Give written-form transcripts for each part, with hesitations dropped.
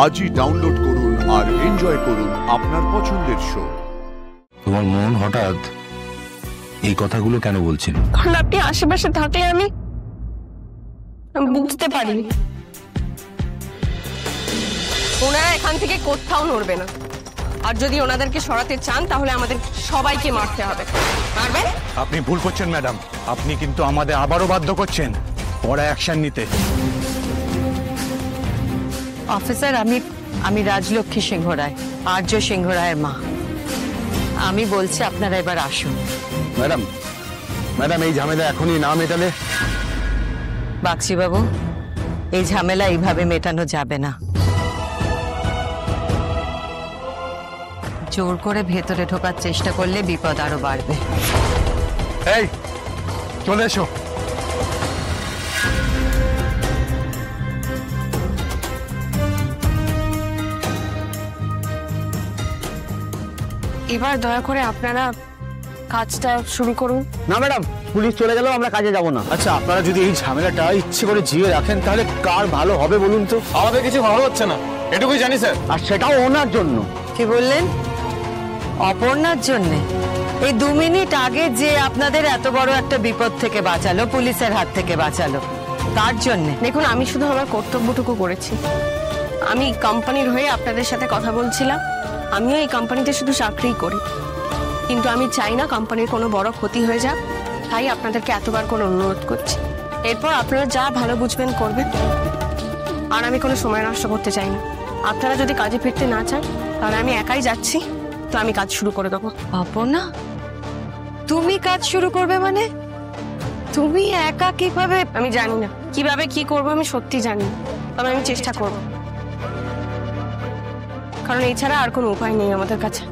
আজই ডাউনলোড করুন আর এনজয় করুন আপনার পছন্দের শো। তোমার মন হঠাৎ এই কথাগুলো কেন বলছিল? কারণ আপনি আশেপাশে থাকলে আমি বুঝতে পারি ওনারা এখান থেকে কোথাও নড়বে না। আর যদি ওনাদেরকে সরাতে চান তাহলে আমাদের সবাইকে মারতে হবে। মারবেন? আপনি ভুল করছেন ম্যাডাম, আপনি কিন্তু আমাদের আবারও বাধ্য করছেন কড়া অ্যাকশন নিতে। অফিসার, আমি রাজলক্ষ্মী সিংহ রায়, আর্য সিংহ রায়ের মা। আমি বলছি আপনারা এবার আসুন। ম্যাডাম ম্যাডাম এই ঝামেলা এখনই না মেটালে? বাগচি বাবু, এই ঝামেলা এইভাবে মেটানো যাবে না। জোর করে ভেতরে ঢোকার চেষ্টা করলে বিপদ আরো বাড়বে। এই চলে এসো। এবার দয়া করে আপনারা কাজটা শুরু করুন। না ম্যাডাম, পুলিশ চলে গেলেও আমরা কাজে যাব না। আচ্ছা, আপনারা যদি এই ঝামেলাটা ইচ্ছে করে জিয়ে রাখেন তাহলে কার ভালো হবে বলুন তো? আমাদের কিছু ভালো হচ্ছে না, এটুকুই জানি স্যার। আর সেটাও ওনার জন্য। কি বললেন? অপর্ণার জন্যে? এই 2 মিনিট আগে যে আপনাদের এত বড় একটা বিপদ থেকে বাঁচালো, পুলিশের হাত থেকে বাঁচালো, তার জন্যে? দেখুন, আমি শুধু আমার কর্তব্যটুকু করেছি। আমি কোম্পানির হয়ে আপনাদের সাথে কথা বলছিলাম। আমিও এই কোম্পানিতে শুধু চাকরিই করি, কিন্তু আমি চাই না কোম্পানির কোনো বড় ক্ষতি হয়ে যাক। তাই আপনাদেরকে এতবার করে অনুরোধ করছি, এরপর আপনারা যা ভালো বুঝবেন করবেন। আর আমি কোনো সময় নষ্ট করতে চাই না। আপনারা যদি কাজে ফিরতে না চান তাহলে আমি একাই যাচ্ছি, তো আমি কাজ শুরু করে দেবো। অপর্ণা, তুমি কাজ শুরু করবে মানে? তুমি একা কিভাবে? আমি জানি না কিভাবে কি করবো, আমি সত্যি জানি না, তবে আমি চেষ্টা করব, কারণ এছাড়া আর কোনো উপায় নেই আমাদের কাছে।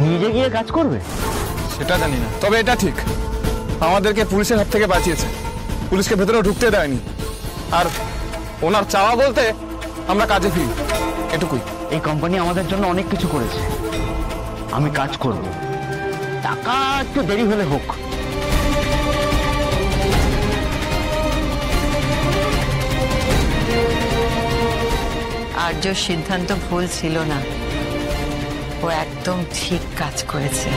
নিজে গিয়ে কাজ করবে? সেটা জানি না, তবে এটা ঠিক আমাদেরকে পুলিশের হাত থেকে বাঁচিয়েছে। পুলিশকে ভেতরে ঢুকতে দেয়নি। আর ওনার চাওয়া বলতে আমরা কাজে ফিরি, এটুকুই। এই কোম্পানি আমাদের জন্য অনেক কিছু করেছে। আমি কাজ করব, টাকা একটু দেরি হলে হোক। আর্যর সিদ্ধান্ত ভুল ছিল না, ও একদম ঠিক কাজ করেছে।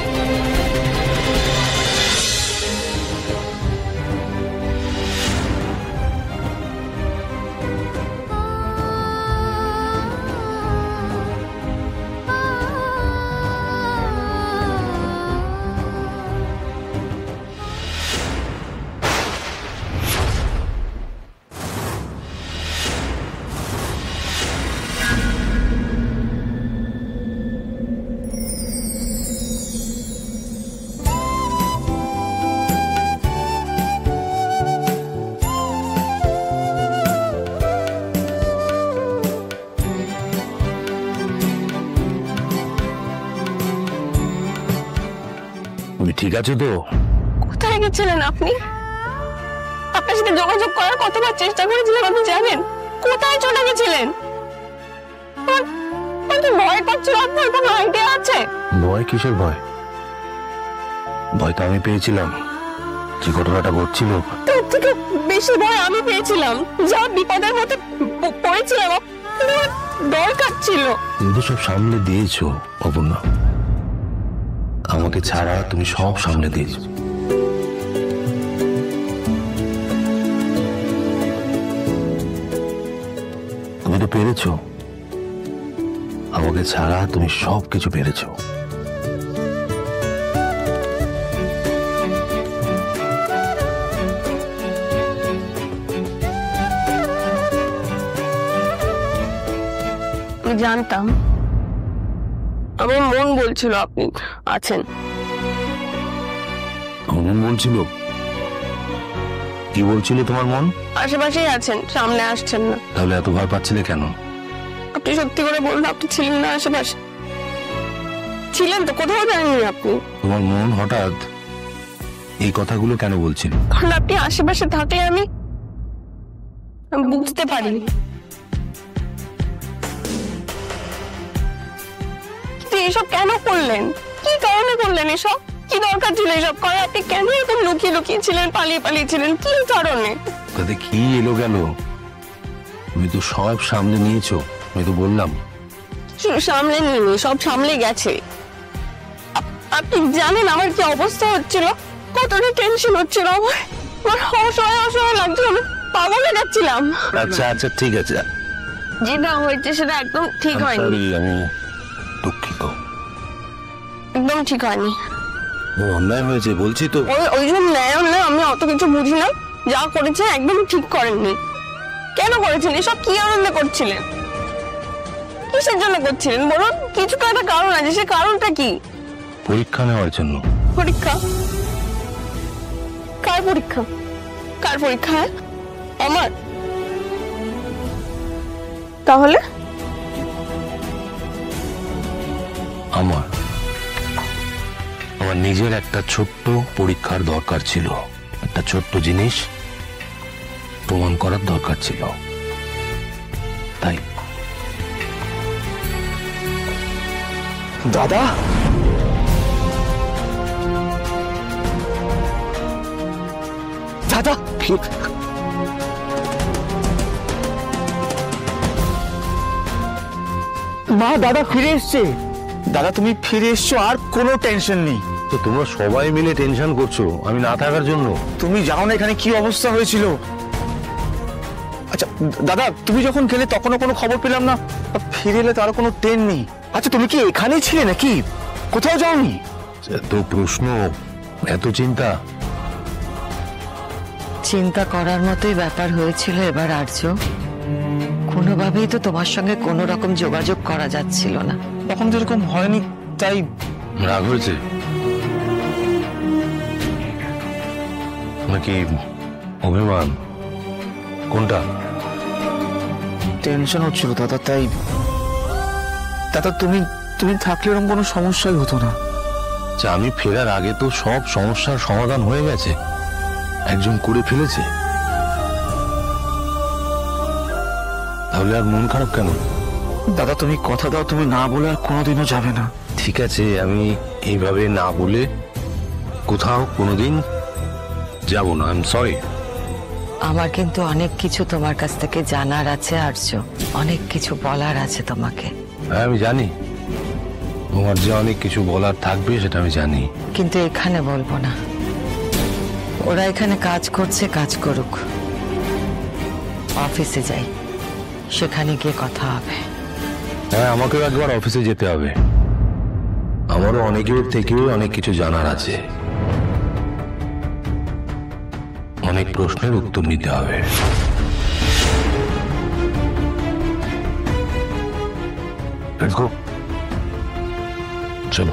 তুমি ঠিক আছো তো? কোথায় গেছিলেন আপনি? আপনার সাথে যোগাযোগ করার কতবার চেষ্টা করেছিলাম আপনি জানেন? কোথায় চলে গেছিলেন? ভয় পাচ্ছিল, আপনার কোনো আইডিয়া আছে? ভয়? কিসের ভয়? ভয় তো আমি পেয়েছিলাম, যে ঘটনাটা ঘটছিল তার থেকে বেশি ভয় আমি পেয়েছিলাম। যা বিপদের মধ্যে পড়েছিলাম, ডর কাটছিল। তুমি তো সব সামলে দিয়েছো অপর্ণা, আমাকে ছাড়া তুমি সব সামলে দিয়েছো। তুমি তো পেরেছো, আমাকে ছাড়া তুমি সব কিছু পেরেছো। আমি জানতাম, আমার মন বলছিল আপনি আছেন। মন বলছিল? কি বলছিল তোমার মন? আশেপাশেই আছেন, সামনে আসছেন না। তাহলে এত ভয় পাচ্ছিলে কেন? আপনি সত্যি করে বলুন, আপনি ছিলেন না আশেপাশে? ছিলেন তো, কোথাও যাননি আপনি। তোমার মন হঠাৎ এই কথাগুলো কেন বলছিল? কারণ আপনি আশেপাশে থাকলে আমি বুঝতে পারি। এসব কেন করলেন? কি কারণে করলেন এসব? কি দরকার ছিল এসব করার? আপনি কেন এরকম লুকিয়ে লুকিয়ে ছিলেন, পালিয়ে পালিয়ে ছিলেন, কি কারণে? তাতে কি এলো গেল? তুমি তো সব সামনে নিয়েছো, আমি তো বললাম। শুধু সামলে নিইনি, সব সামলে গেছে। আপনি জানেন আমার কি অবস্থা হচ্ছিল, কতটা টেনশন হচ্ছিল আমার, অসহায় অসহায় লাগছিল, আমি পাগল হয়ে যাচ্ছিলাম। আচ্ছা আচ্ছা ঠিক আছে, যেটা হয়েছে সেটা একদম ঠিক হয়নি, সরি, আমি দুঃখিত। একদম ঠিক হয়নি। ও অন্যায় হয়েছে বলছি তো। ওই জন্য ন্যায় অন্যায় আমি অত কিছু বুঝি না, যা করেছেন একদম ঠিক করেননি। কেন করেছেন এসব? কি আনন্দ করছিলেন? কিসের জন্য করছিলেন বলুন? কিছু তো একটা কারণ আছে, সে কারণটা কি? পরীক্ষা নেওয়ার জন্য। পরীক্ষা? কার পরীক্ষা? কার পরীক্ষা? হ্যাঁ, আমার? তাহলে আমার আমার নিজের একটা ছোট্ট পরীক্ষার দরকার ছিল, একটা ছোট্ট জিনিস প্রমাণ করার দরকার ছিল, তাই। দাদা, দাদা, মা, দাদা ফিরে এসছে। দাদা তুমি ফিরে এসছো, আর কোনো টেনশন নেই। তো তোমরা সবাই মিলে টেনশন করছো আমি না থাকার জন্য। তুমি জানো না এখানে কি অবস্থা হয়েছিল। আচ্ছা দাদা, তুমি যখন গেলে তখনও কোনো খবর পেলাম না, ফিরে এলে তারও কোনো ট্রেন নেই। আচ্ছা তুমি কি এখানেই ছিলে নাকি, কোথাও যাওনি? এত প্রশ্ন, এত চিন্তা। চিন্তা করার মতোই ব্যাপার হয়েছিল এবার আর্য। কোনোভাবেই তো তোমার সঙ্গে কোনো রকম যোগাযোগ করা যাচ্ছিল না। তখন যেরকম হয়নি তাই রাগ হয়েছে নাকি অভিমান, কোনটা? টেনশন হচ্ছিল দাদা, তাই। দাদা তুমি তুমি থাকলে এরকম কোনো সমস্যাই হতো না। আচ্ছা, আমি ফেরার আগে তো সব সমস্যার সমাধান হয়ে গেছে, একজন করে ফেলেছে, তাহলে আর মন খারাপ কেন? দাদা তুমি কথা দাও, তুমি না বলে আর কোনোদিনও যাবে না। ঠিক আছে, আমি এইভাবে না বলে কোথাও কোনোদিন যাব না। I am sorry. আমার কিন্তু অনেক কিছু তোমার কাছ থেকে জানার আছে আর্য, অনেক কিছু বলার আছে তোমাকে। হ্যাঁ আমি জানি, তোমার যে অনেক কিছু বলার থাকবে সেটা আমি জানি, কিন্তু এখানে বলবো না। ওরা এখানে কাজ করছে, কাজ করুক। অফিসে যাই, সেখানে গিয়ে কথা হবে। হ্যাঁ আমাকেও একবার অফিসে যেতে হবে, আমারও অনেকের থেকে অনেক কিছু জানার আছে, অনেক প্রশ্নের উত্তর নিতে হবে। দেখো চলো।